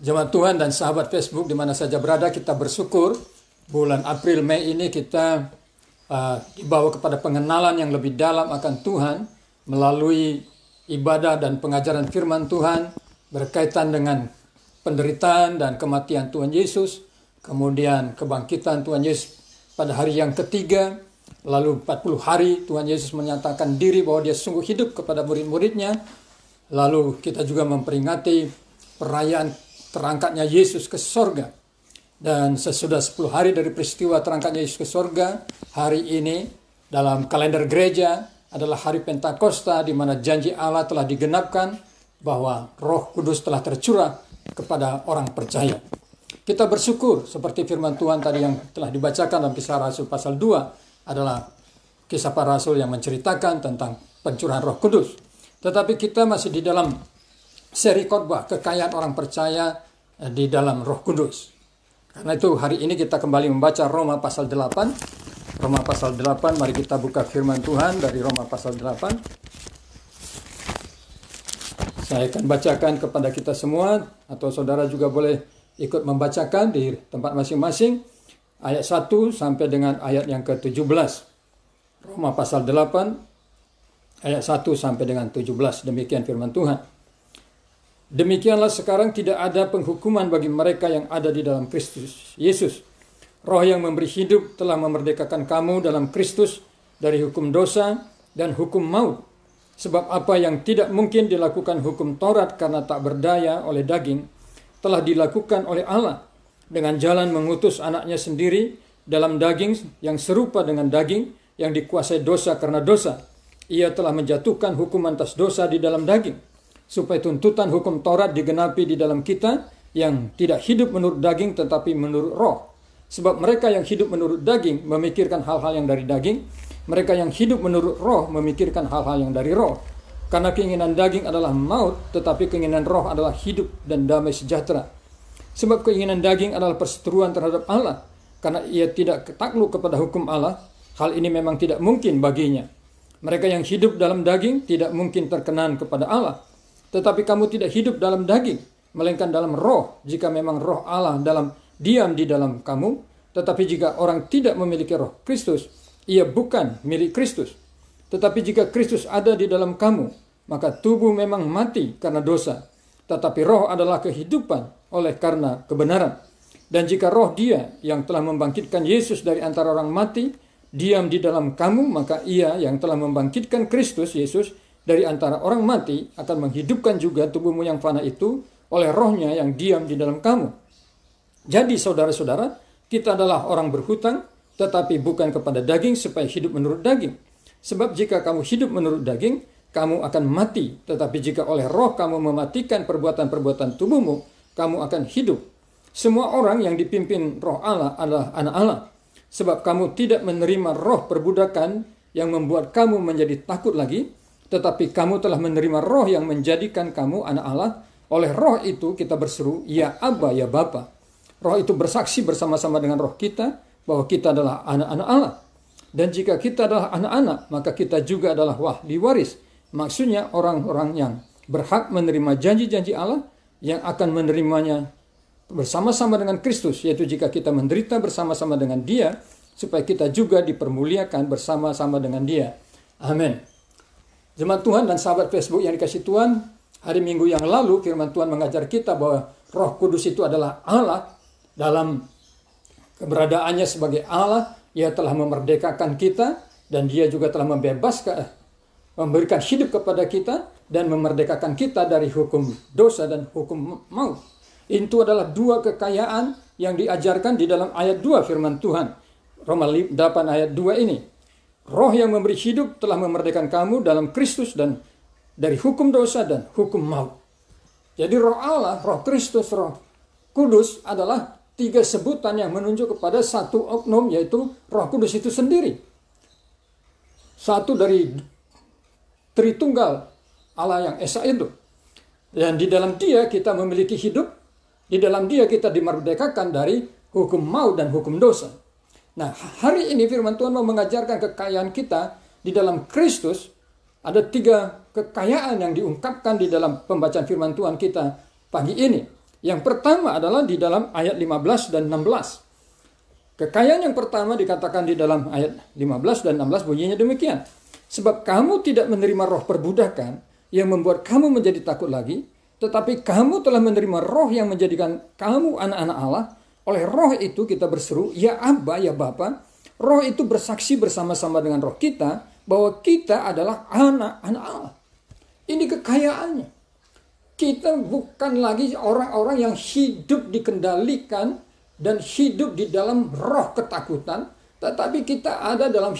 Jemaat Tuhan dan sahabat Facebook di mana saja berada, kita bersyukur bulan April Mei ini kita dibawa kepada pengenalan yang lebih dalam akan Tuhan melalui ibadah dan pengajaran firman Tuhan berkaitan dengan penderitaan dan kematian Tuhan Yesus, kemudian kebangkitan Tuhan Yesus pada hari yang ketiga, lalu 40 hari Tuhan Yesus menyatakan diri bahwa dia sungguh hidup kepada murid-muridnya, lalu kita juga memperingati perayaan terangkatnya Yesus ke sorga. Dan sesudah 10 hari dari peristiwa terangkatnya Yesus ke sorga, hari ini dalam kalender gereja adalah hari Pentakosta, di mana janji Allah telah digenapkan bahwa Roh Kudus telah tercurah kepada orang percaya. Kita bersyukur seperti firman Tuhan tadi yang telah dibacakan dalam Kisah Rasul pasal 2 adalah kisah para rasul yang menceritakan tentang pencurahan Roh Kudus. Tetapi kita masih di dalam seri khotbah kekayaan orang percaya di dalam Roh Kudus. Karena itu hari ini kita kembali membaca Roma pasal 8. Roma pasal 8, mari kita buka firman Tuhan dari Roma pasal 8. Saya akan bacakan kepada kita semua, atau saudara juga boleh ikut membacakan di tempat masing-masing, ayat 1 sampai dengan ayat yang ke-17. Roma pasal 8, ayat 1 sampai dengan 17, demikian firman Tuhan. Demikianlah sekarang tidak ada penghukuman bagi mereka yang ada di dalam Kristus Yesus. Roh yang memberi hidup telah memerdekakan kamu dalam Kristus dari hukum dosa dan hukum maut. Sebab apa yang tidak mungkin dilakukan hukum Taurat karena tak berdaya oleh daging, telah dilakukan oleh Allah dengan jalan mengutus anaknya sendiri dalam daging yang serupa dengan daging yang dikuasai dosa karena dosa. Ia telah menjatuhkan hukuman atas dosa di dalam daging, supaya tuntutan hukum Taurat digenapi di dalam kita yang tidak hidup menurut daging tetapi menurut roh. Sebab mereka yang hidup menurut daging memikirkan hal-hal yang dari daging, mereka yang hidup menurut roh memikirkan hal-hal yang dari roh. Karena keinginan daging adalah maut, tetapi keinginan roh adalah hidup dan damai sejahtera. Sebab keinginan daging adalah perseteruan terhadap Allah, karena ia tidak takluk kepada hukum Allah. Hal ini memang tidak mungkin baginya. Mereka yang hidup dalam daging tidak mungkin terkenan kepada Allah. Tetapi kamu tidak hidup dalam daging, melainkan dalam roh, jika memang roh Allah diam di dalam kamu. Tetapi jika orang tidak memiliki roh Kristus, ia bukan milik Kristus. Tetapi jika Kristus ada di dalam kamu, maka tubuh memang mati karena dosa, tetapi roh adalah kehidupan oleh karena kebenaran. Dan jika roh Dia yang telah membangkitkan Yesus dari antara orang mati diam di dalam kamu, maka Ia yang telah membangkitkan Kristus Yesus dari antara orang mati akan menghidupkan juga tubuhmu yang fana itu oleh rohnya yang diam di dalam kamu. Jadi saudara-saudara, kita adalah orang berhutang, tetapi bukan kepada daging supaya hidup menurut daging. Sebab jika kamu hidup menurut daging, kamu akan mati. Tetapi jika oleh roh kamu mematikan perbuatan-perbuatan tubuhmu, kamu akan hidup. Semua orang yang dipimpin roh Allah adalah anak Allah. Sebab kamu tidak menerima roh perbudakan yang membuat kamu menjadi takut lagi, tetapi kamu telah menerima roh yang menjadikan kamu anak Allah. Oleh roh itu kita berseru, ya Aba, ya Bapa. Roh itu bersaksi bersama-sama dengan roh kita bahwa kita adalah anak-anak Allah. Dan jika kita adalah anak-anak, maka kita juga adalah wahli waris. Maksudnya orang-orang yang berhak menerima janji-janji Allah yang akan menerimanya bersama-sama dengan Kristus, yaitu jika kita menderita bersama-sama dengan Dia, supaya kita juga dipermuliakan bersama-sama dengan Dia. Amin. Jemaat Tuhan dan sahabat Facebook yang dikasihi Tuhan, hari Minggu yang lalu firman Tuhan mengajar kita bahwa Roh Kudus itu adalah Allah. Dalam keberadaannya sebagai Allah, Ia telah memerdekakan kita, dan Dia juga telah memberikan hidup kepada kita dan memerdekakan kita dari hukum dosa dan hukum maut. Itu adalah dua kekayaan yang diajarkan di dalam ayat 2 firman Tuhan. Roma 8 ayat 2 ini. Roh yang memberi hidup telah memerdekakan kamu dalam Kristus dan dari hukum dosa dan hukum maut. Jadi roh Allah, roh Kristus, roh Kudus adalah tiga sebutan yang menunjuk kepada satu oknum, yaitu Roh Kudus itu sendiri. Satu dari Tritunggal Allah yang Esa itu. Dan di dalam Dia kita memiliki hidup, di dalam Dia kita dimerdekakan dari hukum maut dan hukum dosa. Nah, hari ini firman Tuhan mau mengajarkan kekayaan kita di dalam Kristus. Ada tiga kekayaan yang diungkapkan di dalam pembacaan firman Tuhan kita pagi ini. Yang pertama adalah di dalam ayat 15 dan 16. Kekayaan yang pertama dikatakan di dalam ayat 15 dan 16 bunyinya demikian. Sebab kamu tidak menerima roh perbudakan yang membuat kamu menjadi takut lagi, tetapi kamu telah menerima roh yang menjadikan kamu anak-anak Allah. Oleh roh itu kita berseru, ya Abba, ya Bapa. Roh itu bersaksi bersama-sama dengan roh kita bahwa kita adalah anak-anak Allah. Ini kekayaannya. Kita bukan lagi orang-orang yang hidup dikendalikan dan hidup di dalam roh ketakutan, tetapi kita ada dalam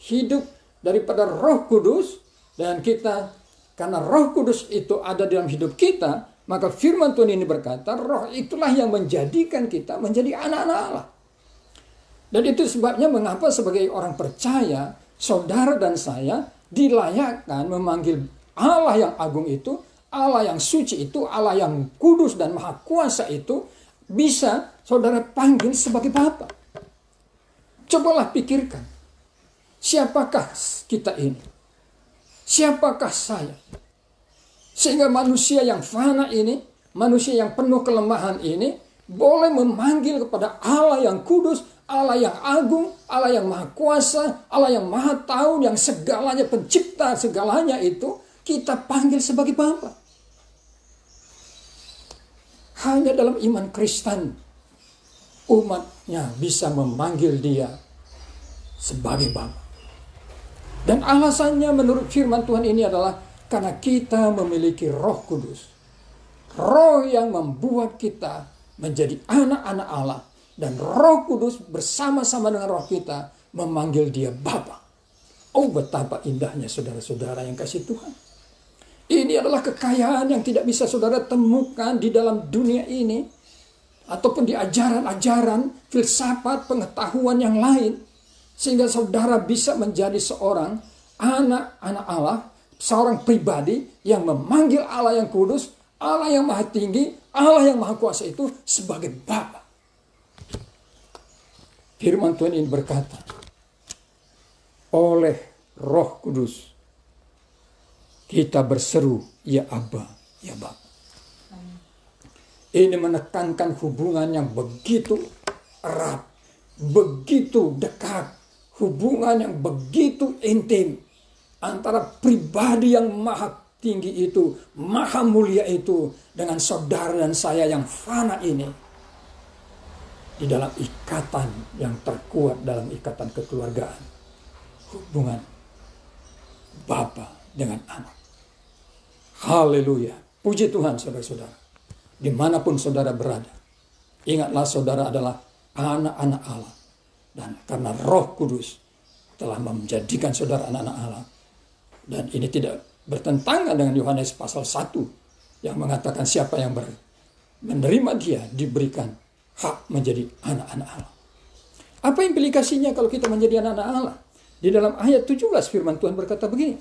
hidup daripada Roh Kudus, dan kita, karena Roh Kudus itu ada dalam hidup kita, maka firman Tuhan ini berkata, roh itulah yang menjadikan kita menjadi anak-anak Allah. Dan itu sebabnya mengapa sebagai orang percaya, saudara dan saya dilayakkan memanggil Allah yang agung itu, Allah yang suci itu, Allah yang kudus dan maha kuasa itu, bisa saudara panggil sebagai Bapa. Cobalah pikirkan, siapakah kita ini? Siapakah saya? Sehingga manusia yang fana ini, manusia yang penuh kelemahan ini, boleh memanggil kepada Allah yang kudus, Allah yang agung, Allah yang maha kuasa, Allah yang maha tahu, yang segalanya pencipta, segalanya itu kita panggil sebagai Bapa. Hanya dalam iman Kristen, umatnya bisa memanggil dia sebagai Bapa. Dan alasannya menurut firman Tuhan ini adalah karena kita memiliki Roh Kudus. Roh yang membuat kita menjadi anak-anak Allah. Dan Roh Kudus bersama-sama dengan roh kita memanggil dia Bapa. Oh, betapa indahnya saudara-saudara yang kasih Tuhan. Ini adalah kekayaan yang tidak bisa saudara temukan di dalam dunia ini, ataupun di ajaran-ajaran, filsafat, pengetahuan yang lain. Sehingga saudara bisa menjadi seorang anak-anak Allah, seorang pribadi yang memanggil Allah yang kudus, Allah yang maha tinggi, Allah yang maha kuasa itu sebagai Bapa. Firman Tuhan ini berkata, oleh Roh Kudus kita berseru, ya Abba, ya Bapa. Ini menekankan hubungan yang begitu erat, begitu dekat, hubungan yang begitu intim antara pribadi yang maha tinggi itu, maha mulia itu, dengan saudara dan saya yang fana ini, di dalam ikatan yang terkuat, dalam ikatan kekeluargaan, hubungan Bapa dengan anak. Haleluya. Puji Tuhan saudara-saudara. Dimanapun saudara berada, ingatlah saudara adalah anak-anak Allah. Dan karena Roh Kudus telah menjadikan saudara anak-anak Allah. Dan ini tidak bertentangan dengan Yohanes pasal 1 yang mengatakan siapa yang menerima dia diberikan hak menjadi anak-anak Allah. Apa implikasinya kalau kita menjadi anak-anak Allah? Di dalam ayat 17 firman Tuhan berkata begini.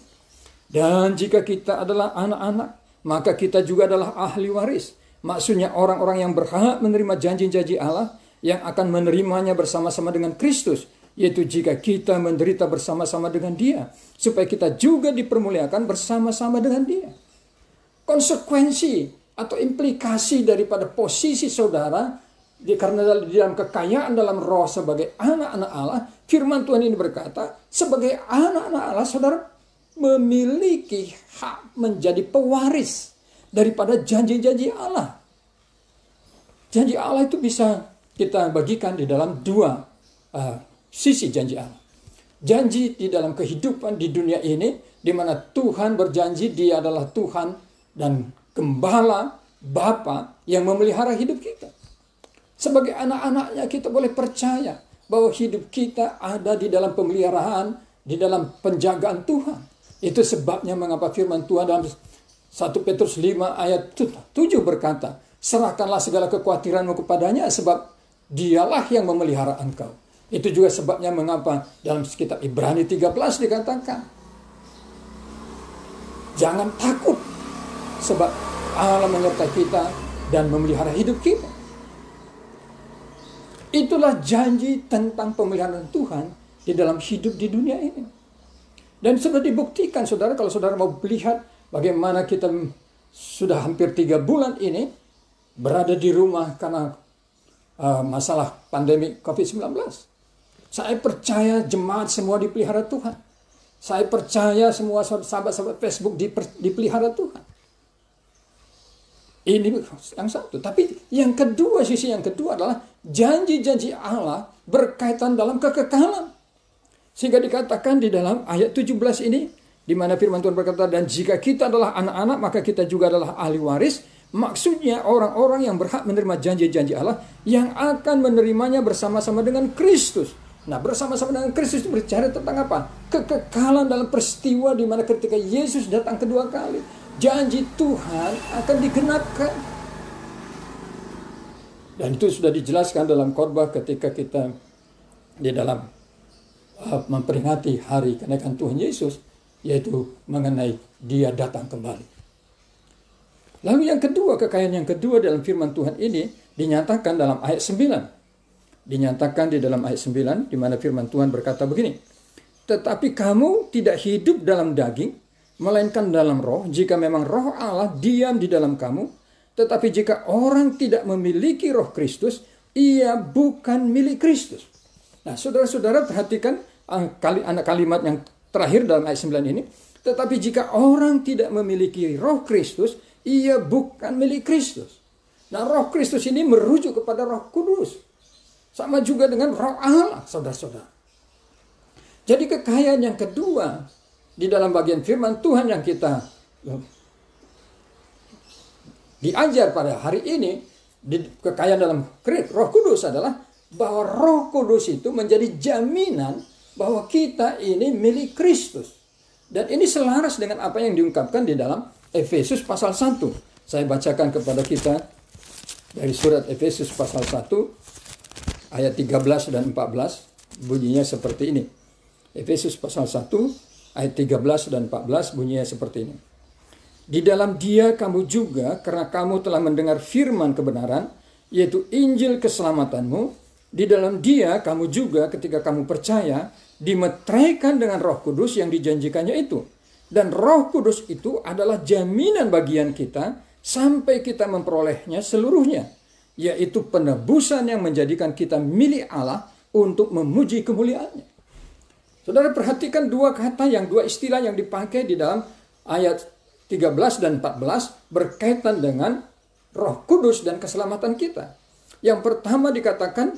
Dan jika kita adalah anak-anak, maka kita juga adalah ahli waris. Maksudnya orang-orang yang berhak menerima janji-janji Allah yang akan menerimanya bersama-sama dengan Kristus. Yaitu jika kita menderita bersama-sama dengan dia, supaya kita juga dipermuliakan bersama-sama dengan dia. Konsekuensi atau implikasi daripada posisi saudara, karena di dalam kekayaan dalam roh sebagai anak-anak Allah, firman Tuhan ini berkata, sebagai anak-anak Allah, saudara memiliki hak menjadi pewaris daripada janji-janji Allah. Janji Allah itu bisa kita bagikan di dalam dua sisi janji Allah. Janji di dalam kehidupan di dunia ini, di mana Tuhan berjanji dia adalah Tuhan dan Gembala, Bapa yang memelihara hidup kita. Sebagai anak-anaknya kita boleh percaya bahwa hidup kita ada di dalam pemeliharaan, di dalam penjagaan Tuhan. Itu sebabnya mengapa firman Tuhan dalam 1 Petrus 5 ayat 7 berkata, serahkanlah segala kekhawatiranmu kepadanya sebab dialah yang memelihara engkau. Itu juga sebabnya mengapa dalam kitab Ibrani 13 dikatakan, jangan takut sebab Allah menyertai kita dan memelihara hidup kita. Itulah janji tentang pemeliharaan Tuhan di dalam hidup di dunia ini. Dan sudah dibuktikan saudara, kalau saudara mau melihat bagaimana kita sudah hampir 3 bulan ini berada di rumah karena masalah pandemi COVID-19. Saya percaya jemaat semua dipelihara Tuhan. Saya percaya semua sahabat-sahabat Facebook dipelihara Tuhan. Ini yang satu. Tapi yang kedua, sisi yang kedua adalah janji-janji Allah berkaitan dalam kekekalan. Sehingga dikatakan di dalam ayat 17 ini, di mana firman Tuhan berkata, dan jika kita adalah anak-anak, maka kita juga adalah ahli waris. Maksudnya orang-orang yang berhak menerima janji-janji Allah yang akan menerimanya bersama-sama dengan Kristus. Nah, bersama-sama dengan Kristus itu berbicara tentang apa? Kekekalan dalam peristiwa di mana ketika Yesus datang kedua kali, janji Tuhan akan digenapkan. Dan itu sudah dijelaskan dalam khotbah ketika kita di dalam memperingati hari kenaikan Tuhan Yesus, yaitu mengenai Dia datang kembali. Lalu yang kedua, kekayaan yang kedua dalam firman Tuhan ini dinyatakan dalam ayat 9. Dinyatakan di dalam ayat 9, di mana firman Tuhan berkata begini, tetapi kamu tidak hidup dalam daging, melainkan dalam roh, jika memang roh Allah diam di dalam kamu. Tetapi jika orang tidak memiliki roh Kristus, ia bukan milik Kristus. Nah, saudara-saudara perhatikan kalimat yang terakhir dalam ayat 9 ini. Tetapi jika orang tidak memiliki roh Kristus, ia bukan milik Kristus. Nah, roh Kristus ini merujuk kepada Roh Kudus. Sama juga dengan roh Allah, saudara-saudara. Jadi kekayaan yang kedua di dalam bagian firman Tuhan yang kita diajar pada hari ini, kekayaan dalam Roh Kudus adalah bahwa Roh Kudus itu menjadi jaminan bahwa kita ini milik Kristus. Dan ini selaras dengan apa yang diungkapkan di dalam Efesus pasal 1. Saya bacakan kepada kita dari surat Efesus pasal 1 ayat 13 dan 14, bunyinya seperti ini. Efesus pasal 1 ayat 13 dan 14 bunyinya seperti ini. Di dalam Dia kamu juga, karena kamu telah mendengar firman kebenaran, yaitu Injil keselamatanmu, di dalam Dia kamu juga ketika kamu percaya dimeteraikan dengan Roh Kudus yang dijanjikannya itu. Dan Roh Kudus itu adalah jaminan bagian kita sampai kita memperolehnya seluruhnya, yaitu penebusan yang menjadikan kita milik Allah untuk memuji kemuliaannya. Saudara perhatikan dua istilah yang dipakai di dalam ayat 13 dan 14 berkaitan dengan Roh Kudus dan keselamatan kita. Yang pertama dikatakan,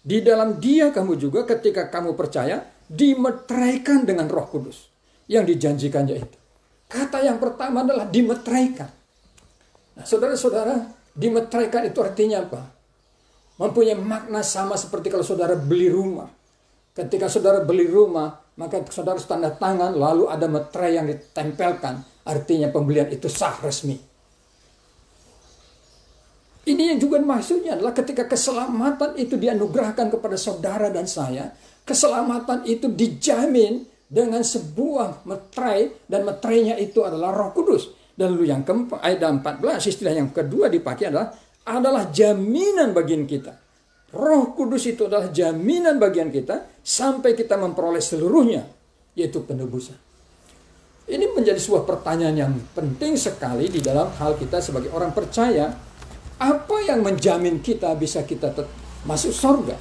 di dalam Dia kamu juga ketika kamu percaya dimeteraikan dengan Roh Kudus yang dijanjikannya itu. Kata yang pertama adalah dimeteraikan. Nah, saudara-saudara, dimeteraikan itu artinya apa? Mempunyai makna sama seperti kalau saudara beli rumah. Ketika saudara beli rumah, maka saudara tanda tangan, lalu ada meterai yang ditempelkan. Artinya pembelian itu sah, resmi. Ini yang juga maksudnya adalah ketika keselamatan itu dianugerahkan kepada saudara dan saya, keselamatan itu dijamin dengan sebuah meterai, dan meterainya itu adalah Roh Kudus. Dan lalu yang keempat, ayat 14, istilah yang kedua dipakai adalah jaminan bagian kita. Roh Kudus itu adalah jaminan bagian kita sampai kita memperoleh seluruhnya, yaitu penebusan. Ini menjadi sebuah pertanyaan yang penting sekali di dalam hal kita sebagai orang percaya. Apa yang menjamin kita bisa kita masuk surga?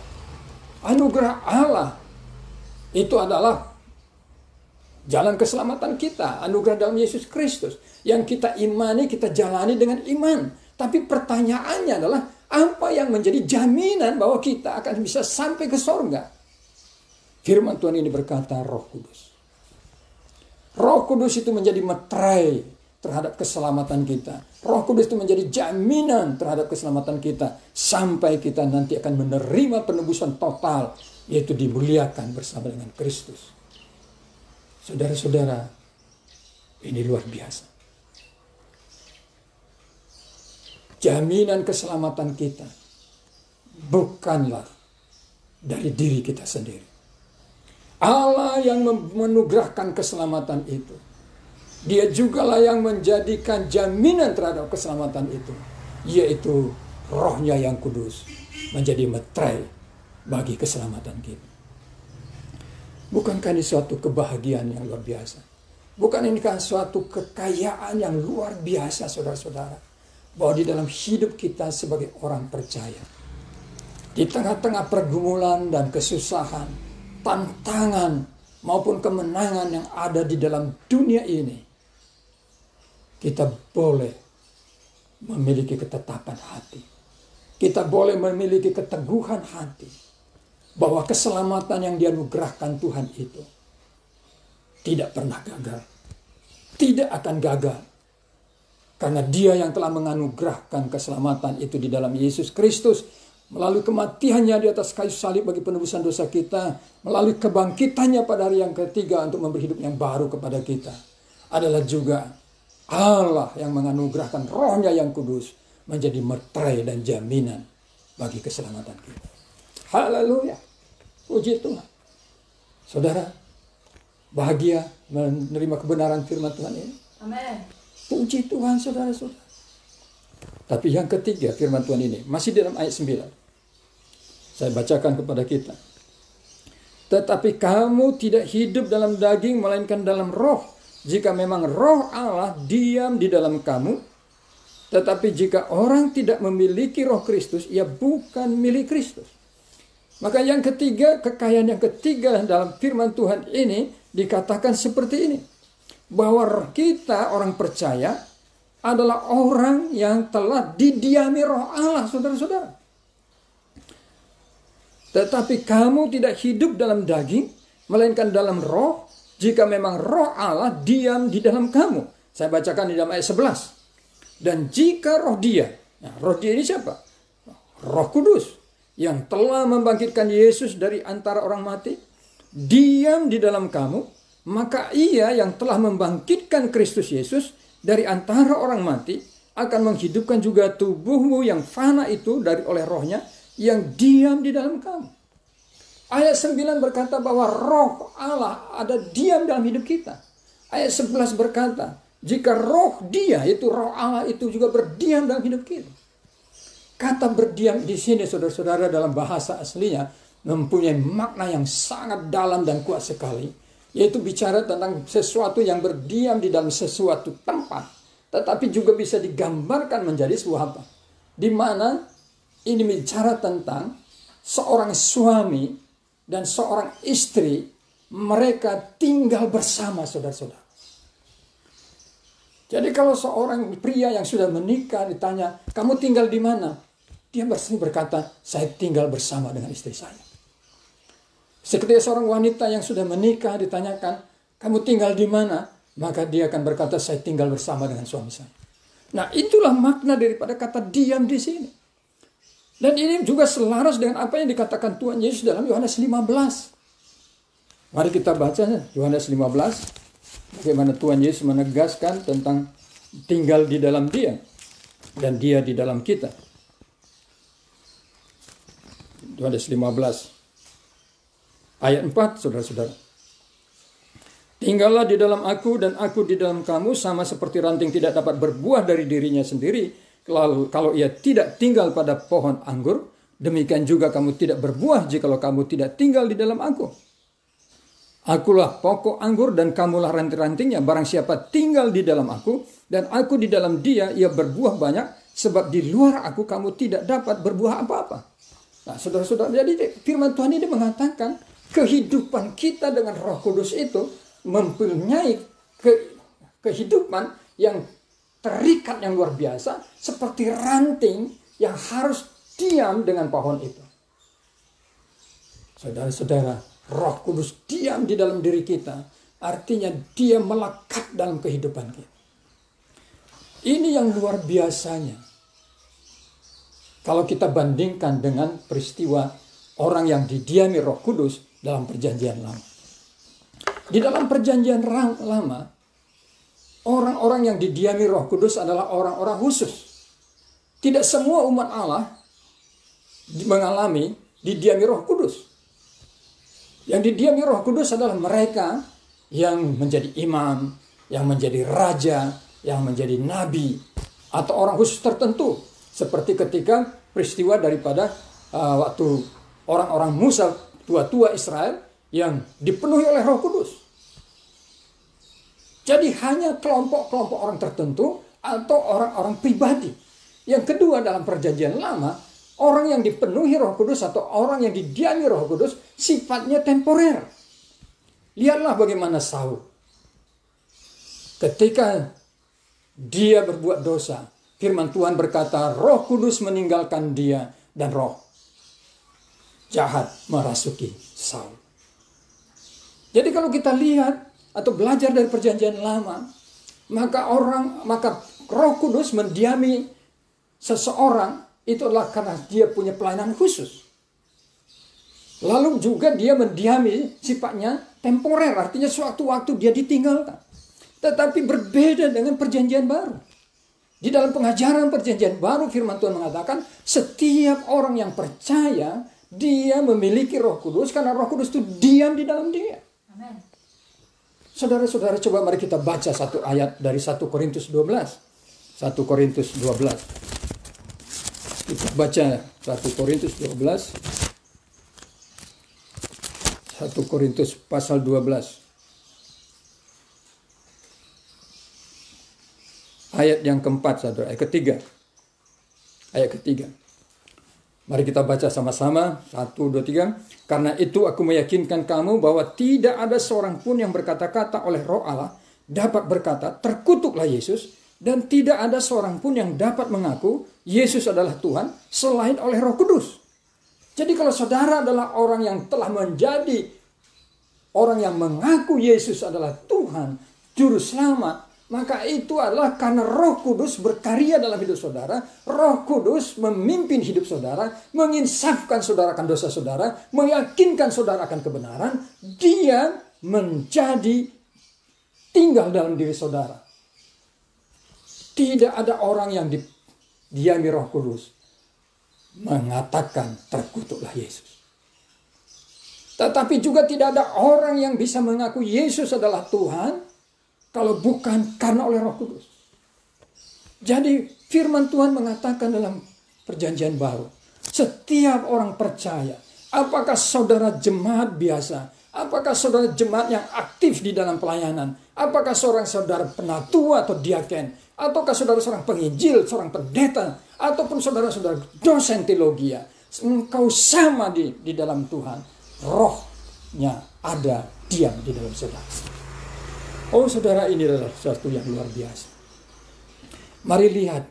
Anugerah Allah itu adalah jalan keselamatan kita, anugerah dalam Yesus Kristus yang kita imani, kita jalani dengan iman. Tapi pertanyaannya adalah apa yang menjadi jaminan bahwa kita akan bisa sampai ke surga? Firman Tuhan ini berkata Roh Kudus. Roh Kudus itu menjadi meterai terhadap keselamatan kita. Roh Kudus itu menjadi jaminan terhadap keselamatan kita sampai kita nanti akan menerima penebusan total, yaitu dimuliakan bersama dengan Kristus. Saudara-saudara, ini luar biasa. Jaminan keselamatan kita bukanlah dari diri kita sendiri. Allah yang menugerahkan keselamatan itu. Dia jugalah yang menjadikan jaminan terhadap keselamatan itu, yaitu Roh-Nya yang kudus menjadi meterai bagi keselamatan kita. Bukankah ini suatu kebahagiaan yang luar biasa? Bukan ini kan suatu kekayaan yang luar biasa, saudara-saudara? bahwa di dalam hidup kita sebagai orang percaya, di tengah-tengah pergumulan dan kesusahan, tantangan maupun kemenangan yang ada di dalam dunia ini, kita boleh memiliki ketetapan hati. Kita boleh memiliki keteguhan hati bahwa keselamatan yang dianugerahkan Tuhan itu tidak pernah gagal. Tidak akan gagal. Karena Dia yang telah menganugerahkan keselamatan itu di dalam Yesus Kristus, melalui kematiannya di atas kayu salib bagi penebusan dosa kita, melalui kebangkitannya pada hari yang ketiga untuk memberi hidup yang baru kepada kita, adalah juga Allah yang menganugerahkan Roh-Nya yang kudus menjadi meterai dan jaminan bagi keselamatan kita. Haleluya. Puji Tuhan. Saudara, bahagia menerima kebenaran firman Tuhan ini. Amin. Puji Tuhan, saudara-saudara. Tapi yang ketiga firman Tuhan ini, masih dalam ayat 9. Saya bacakan kepada kita. Tetapi kamu tidak hidup dalam daging, melainkan dalam roh. Jika memang roh Allah diam di dalam kamu, tetapi jika orang tidak memiliki roh Kristus, ia bukan milik Kristus. Maka yang ketiga, kekayaan yang ketiga dalam firman Tuhan ini dikatakan seperti ini. Bahwa kita orang percaya adalah orang yang telah didiami roh Allah, saudara-saudara. Tetapi kamu tidak hidup dalam daging, melainkan dalam roh, jika memang roh Allah diam di dalam kamu. Saya bacakan di dalam ayat 11. Dan jika roh Dia, nah, roh Dia ini siapa? Roh Kudus yang telah membangkitkan Yesus dari antara orang mati, diam di dalam kamu, maka Ia yang telah membangkitkan Kristus Yesus dari antara orang mati akan menghidupkan juga tubuhmu yang fana itu oleh Roh-Nya yang diam di dalam kamu. Ayat 9 berkata bahwa roh Allah ada diam dalam hidup kita. Ayat 11 berkata, jika roh Dia, itu roh Allah itu juga berdiam dalam hidup kita. Kata berdiam di sini, saudara-saudara, dalam bahasa aslinya mempunyai makna yang sangat dalam dan kuat sekali. Yaitu bicara tentang sesuatu yang berdiam di dalam sesuatu tempat. Tetapi juga bisa digambarkan menjadi sebuah apa? Di mana ini bicara tentang seorang suami dan seorang istri, mereka tinggal bersama, saudara-saudara. Jadi kalau seorang pria yang sudah menikah ditanya, kamu tinggal di mana? Dia berkata, saya tinggal bersama dengan istri saya. Seketika seorang wanita yang sudah menikah ditanyakan, kamu tinggal di mana? Maka dia akan berkata, saya tinggal bersama dengan suami saya. Nah, itulah makna daripada kata diam di sini. Dan ini juga selaras dengan apa yang dikatakan Tuhan Yesus dalam Yohanes 15. Mari kita baca Yohanes 15. Bagaimana Tuhan Yesus menegaskan tentang tinggal di dalam Dia dan Dia di dalam kita. Yohanes 15 ayat 4, saudara-saudara. Tinggallah di dalam aku dan aku di dalam kamu, sama seperti ranting tidak dapat berbuah dari dirinya sendiri kalau ia tidak tinggal pada pohon anggur, demikian juga kamu tidak berbuah jikalau kamu tidak tinggal di dalam aku. Akulah pokok anggur dan kamulah ranting-rantingnya. Barang siapa tinggal di dalam aku dan aku di dalam dia, ia berbuah banyak, sebab di luar aku kamu tidak dapat berbuah apa-apa. Nah, saudara-saudara, jadi firman Tuhan ini mengatakan kehidupan kita dengan Roh Kudus itu mempunyai kehidupan yang terikat yang luar biasa, seperti ranting yang harus diam dengan pohon itu. Saudara-saudara, Roh Kudus diam di dalam diri kita, artinya Dia melekat dalam kehidupan kita. Ini yang luar biasanya. Kalau kita bandingkan dengan peristiwa orang yang didiami Roh Kudus dalam perjanjian lama. Di dalam perjanjian lama, orang-orang yang didiami Roh Kudus adalah orang-orang khusus. Tidak semua umat Allah mengalami didiami Roh Kudus. Yang didiami Roh Kudus adalah mereka yang menjadi imam, yang menjadi raja, yang menjadi nabi, atau orang khusus tertentu. Seperti ketika peristiwa daripada waktu orang-orang Musa, tua-tua Israel, yang dipenuhi oleh Roh Kudus. Jadi hanya kelompok-kelompok orang tertentu atau orang-orang pribadi Yang kedua, dalam perjanjian lama, orang yang dipenuhi Roh Kudus atau orang yang didiami Roh Kudus sifatnya temporer. Lihatlah bagaimana Saul. Ketika dia berbuat dosa, firman Tuhan berkata, Roh Kudus meninggalkan dia dan roh jahat merasuki Saul. Jadi kalau kita lihat atau belajar dari perjanjian lama, maka Roh Kudus mendiami seseorang itu adalah karena dia punya pelayanan khusus. Lalu juga dia mendiami sifatnya temporer, artinya suatu-waktu dia ditinggalkan. Tetapi berbeda dengan perjanjian baru. Di dalam pengajaran perjanjian baru, firman Tuhan mengatakan setiap orang yang percaya dia memiliki Roh Kudus karena Roh Kudus itu diam di dalam dia. Amen. Saudara-saudara, coba mari kita baca satu ayat dari 1 Korintus 12. 1 Korintus 12. Kita baca 1 Korintus 12. 1 Korintus pasal 12. Ayat yang keempat, saudara. Ayat ketiga. Ayat ketiga. Mari kita baca sama-sama. 1, 2, 3. Karena itu aku meyakinkan kamu bahwa tidak ada seorang pun yang berkata-kata oleh Roh Allah dapat berkata, terkutuklah Yesus. Dan tidak ada seorang pun yang dapat mengaku Yesus adalah Tuhan selain oleh Roh Kudus. Jadi kalau saudara adalah orang yang telah menjadi orang yang mengaku Yesus adalah Tuhan, Juru Selamat, maka itu adalah karena Roh Kudus berkarya dalam hidup saudara. Roh Kudus memimpin hidup saudara, menginsafkan saudara akan dosa saudara, meyakinkan saudara akan kebenaran. Dia menjadi tinggal dalam diri saudara. Tidak ada orang yang didiami Roh Kudus mengatakan terkutuklah Yesus. Tetapi juga tidak ada orang yang bisa mengaku Yesus adalah Tuhan kalau bukan karena oleh Roh Kudus. Jadi firman Tuhan mengatakan dalam perjanjian baru, setiap orang percaya, apakah saudara jemaat biasa, apakah saudara jemaat yang aktif di dalam pelayanan, apakah seorang saudara penatua atau diaken, ataukah saudara seorang penginjil, seorang pendeta, ataupun saudara-saudara dosen teologi, engkau sama di dalam Tuhan. Rohnya ada diam di dalam saudara. Oh saudara, ini adalah sesuatu yang luar biasa. Mari lihat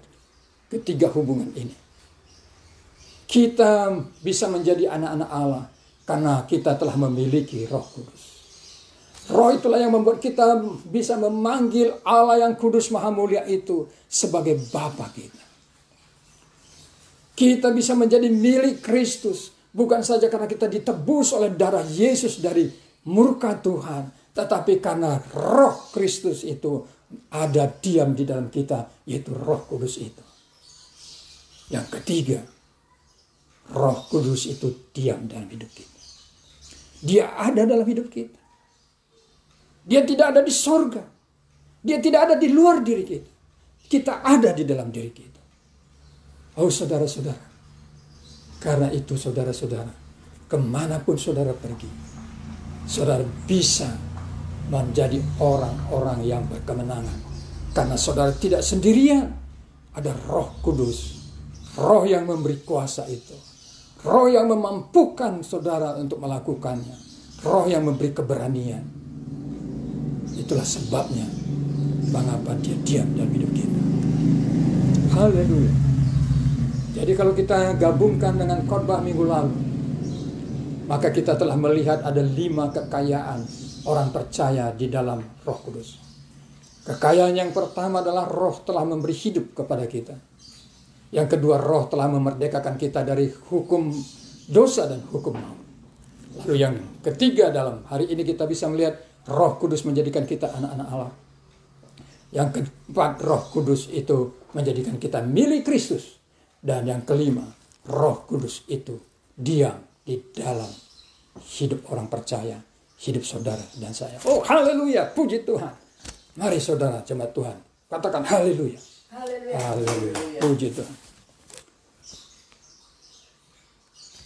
ketiga hubungan ini. Kita bisa menjadi anak-anak Allah karena kita telah memiliki Roh Kudus. Roh itulah yang membuat kita bisa memanggil Allah yang kudus maha mulia itu sebagai Bapa kita. Kita bisa menjadi milik Kristus bukan saja karena kita ditebus oleh darah Yesus dari murka Tuhan, tetapi karena Roh Kristus itu ada diam di dalam kita, yaitu Roh Kudus itu. Yang ketiga, Roh Kudus itu diam dalam hidup kita. Dia ada dalam hidup kita. Dia tidak ada di sorga. Dia tidak ada di luar diri kita. Kita ada di dalam diri kita. Oh saudara-saudara. Karena itu saudara-saudara, kemanapun saudara pergi, saudara bisa menjadi orang-orang yang berkemenangan. Karena saudara tidak sendirian. Ada Roh Kudus. Roh yang memberi kuasa itu. Roh yang memampukan saudara untuk melakukannya. Roh yang memberi keberanian. Itulah sebabnya mengapa dia diam dalam hidup kita. Haleluya. Jadi kalau kita gabungkan dengan khotbah minggu lalu, maka kita telah melihat ada 5 kekayaan orang percaya di dalam Roh Kudus. Kekayaan yang pertama adalah Roh telah memberi hidup kepada kita. Yang kedua, Roh telah memerdekakan kita dari hukum dosa dan hukum maut. Lalu yang ketiga, dalam hari ini kita bisa melihat Roh Kudus menjadikan kita anak-anak Allah. Yang keempat, Roh Kudus itu menjadikan kita milik Kristus. Dan yang kelima, Roh Kudus itu diam di dalam hidup orang percaya, hidup saudara dan saya. Oh haleluya, puji Tuhan. Mari saudara jemaat Tuhan, katakan haleluya. Haleluya. Haleluya, puji Tuhan.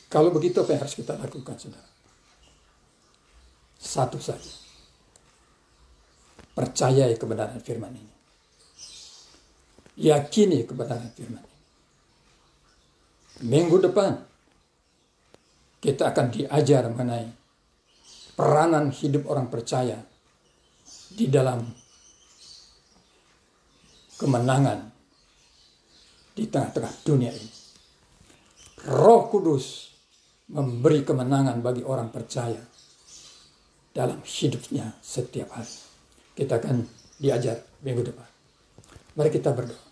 Kalau begitu apa yang harus kita lakukan saudara? Satu saja. Percayai kebenaran firman ini. Yakini kebenaran firman ini. minggu depan kita akan diajar mengenai peranan hidup orang percaya di dalam kemenangan di tengah-tengah dunia ini. Roh Kudus memberi kemenangan bagi orang percaya dalam hidupnya setiap hari. Kita akan diajar minggu depan. Mari kita berdoa.